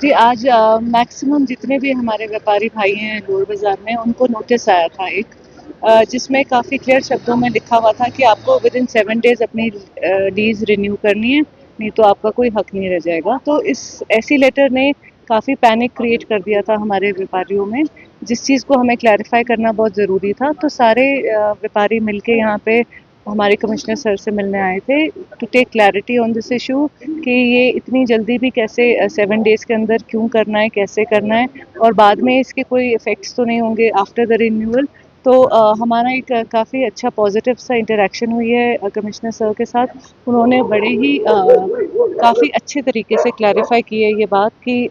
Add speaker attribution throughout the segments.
Speaker 1: जी, आज मैक्सिमम जितने भी हमारे व्यापारी भाई हैं लोअर बाज़ार में, उनको नोटिस आया था एक, जिसमें काफ़ी क्लियर शब्दों में लिखा हुआ था कि आपको विदिन 7 डेज़ अपनी लीज़ रिन्यू करनी है, नहीं तो आपका कोई हक नहीं रह जाएगा। तो इस ऐसी लेटर ने काफ़ी पैनिक क्रिएट कर दिया था हमारे व्यापारियों में, जिस चीज़ को हमें क्लैरिफ़ाई करना बहुत ज़रूरी था। तो सारे व्यापारी मिलके यहाँ पे हमारे कमिश्नर सर से मिलने आए थे to take clarity on this issue कि ये इतनी जल्दी भी कैसे 7 डेज़ के अंदर क्यों करना है, कैसे करना है और बाद में इसके कोई इफ़ेक्ट्स तो नहीं होंगे आफ्टर द रिन्यूअल। तो हमारा एक काफ़ी अच्छा पॉजिटिव सा इंटरैक्शन हुई है कमिश्नर सर के साथ। उन्होंने बड़े ही काफ़ी अच्छे तरीके से क्लैरिफ़ाई की है ये बात कि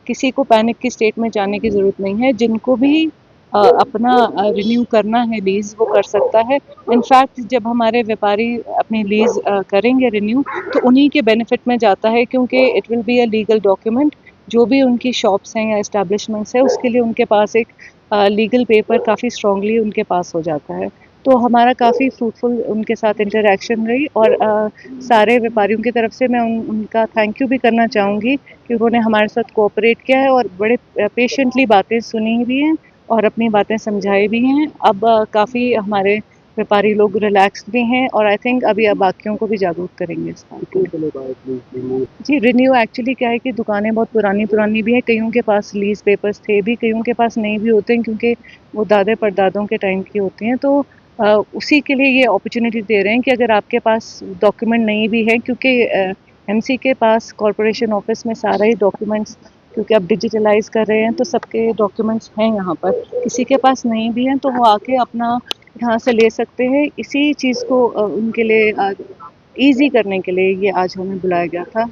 Speaker 1: किसी को पैनिक की स्टेट में जाने की ज़रूरत नहीं है। जिनको भी अपना रिन्यू करना है लीज़, वो कर सकता है। इनफैक्ट जब हमारे व्यापारी अपनी लीज़ करेंगे रिन्यू, तो उन्हीं के बेनिफिट में जाता है, क्योंकि it will be a legal document. जो भी उनकी शॉप्स हैं या एस्टैब्लिशमेंट्स हैं, उसके लिए उनके पास एक लीगल पेपर काफ़ी स्ट्रॉन्गली उनके पास हो जाता है। तो हमारा काफ़ी फ्रूटफुल उनके साथ इंटरैक्शन रही और सारे व्यापारियों की तरफ से मैं उनका थैंक यू भी करना चाहूँगी कि उन्होंने हमारे साथ कोऑपरेट किया है और बड़े पेशेंटली बातें सुनी भी हैं और अपनी बातें समझाई भी हैं। अब काफ़ी हमारे व्यापारी लोग रिलैक्स्ड भी हैं और आई थिंक अभी अब बाकियों को भी जागरूक करेंगे इस बात के लिए। जी, रिन्यू एक्चुअली क्या है कि दुकानें बहुत पुरानी भी हैं, कईयों के पास लीज़ पेपर्स थे भी, कईयों के पास नहीं भी होते हैं, क्योंकि वो दादे परदादों के टाइम की होती हैं। तो उसी के लिए ये अपॉर्चुनिटी दे रहे हैं कि अगर आपके पास डॉक्यूमेंट नहीं भी है, क्योंकि एमसी के पास कॉर्पोरेशन ऑफिस में सारा ही डॉक्यूमेंट्स, क्योंकि अब डिजिटलाइज कर रहे हैं, तो सबके डॉक्यूमेंट्स हैं यहाँ पर। किसी के पास नहीं भी हैं तो वो आके अपना यहाँ से ले सकते हैं। इसी चीज़ को उनके लिए ईज़ी करने के लिए ये आज हमें बुलाया गया था।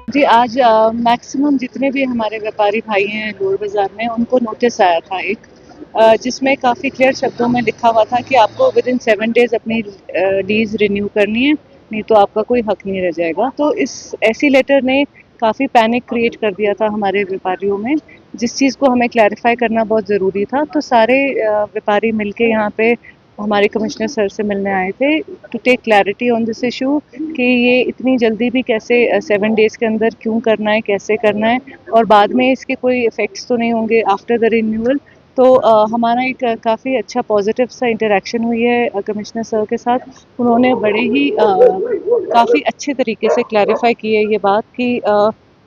Speaker 1: जी, आज मैक्सिमम जितने भी हमारे व्यापारी भाई हैं लोअर बाज़ार में, उनको नोटिस आया था एक, जिसमें काफ़ी क्लियर शब्दों में लिखा हुआ था कि आपको विदिन 7 डेज़ अपनी लीज़ रिन्यू करनी है, नहीं तो आपका कोई हक नहीं रह जाएगा। तो इस ऐसी लेटर ने काफ़ी पैनिक क्रिएट कर दिया था हमारे व्यापारियों में, जिस चीज़ को हमें क्लैरिफ़ाई करना बहुत ज़रूरी था। तो सारे व्यापारी मिलके यहाँ पे हमारे कमिश्नर सर से मिलने आए थे to take clarity on this issue कि ये इतनी जल्दी भी कैसे 7 डेज़ के अंदर क्यों करना है, कैसे करना है और बाद में इसके कोई इफ़ेक्ट्स तो नहीं होंगे आफ्टर द रिन्यूअल। तो हमारा एक काफ़ी अच्छा पॉजिटिव सा इंटरैक्शन हुई है कमिश्नर सर के साथ। उन्होंने बड़े ही काफ़ी अच्छे तरीके से क्लैरिफ़ाई की है ये बात कि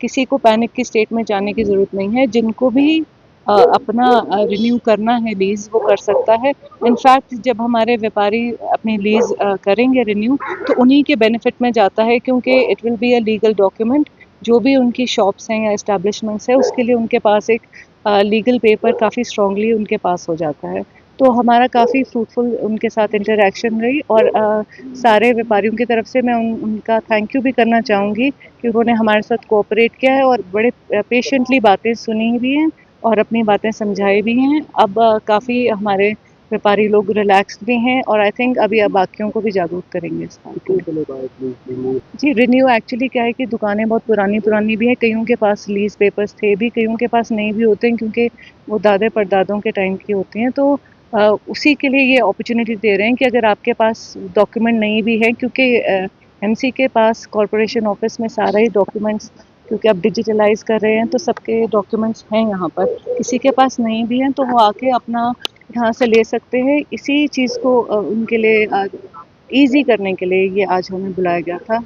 Speaker 1: किसी को पैनिक की स्टेट में जाने की ज़रूरत नहीं है। जिनको भी अपना रिन्यू करना है लीज़, वो कर सकता है। इनफैक्ट जब हमारे व्यापारी अपनी लीज़ करेंगे रिन्यू, तो उन्हीं के बेनिफिट में जाता है, क्योंकि it will be a legal document. जो भी उनकी शॉप्स हैं या एस्टैब्लिशमेंट्स हैं, उसके लिए उनके पास एक लीगल पेपर काफ़ी स्ट्रॉन्गली उनके पास हो जाता है। तो हमारा काफ़ी फ्रूटफुल उनके साथ इंटरैक्शन रही और सारे व्यापारियों की तरफ से मैं उनका थैंक यू भी करना चाहूँगी कि उन्होंने हमारे साथ कोऑपरेट किया है और बड़े पेशेंटली बातें सुनी भी हैं और अपनी बातें समझाई भी हैं। अब काफ़ी हमारे व्यापारी लोग रिलैक्स्ड भी हैं और आई थिंक अभी अब बाकियों को भी जागरूक करेंगे इस बात के लिए। जी, रिन्यू एक्चुअली क्या है कि दुकानें बहुत पुरानी भी हैं, कईयों के पास लीज़ पेपर्स थे भी, कईयों के पास नहीं भी होते हैं, क्योंकि वो दादे परदादों के टाइम की होती हैं। तो उसी के लिए ये अपॉर्चुनिटी दे रहे हैं कि अगर आपके पास डॉक्यूमेंट नहीं भी है, क्योंकि एमसी के पास कॉर्पोरेशन ऑफिस में सारा ही डॉक्यूमेंट्स, क्योंकि अब डिजिटलाइज कर रहे हैं, तो सबके डॉक्यूमेंट्स हैं यहाँ पर। किसी के पास नहीं भी हैं तो वो आके अपना यहाँ से ले सकते हैं। इसी चीज़ को उनके लिए ईज़ी करने के लिए ये आज हमें बुलाया गया था।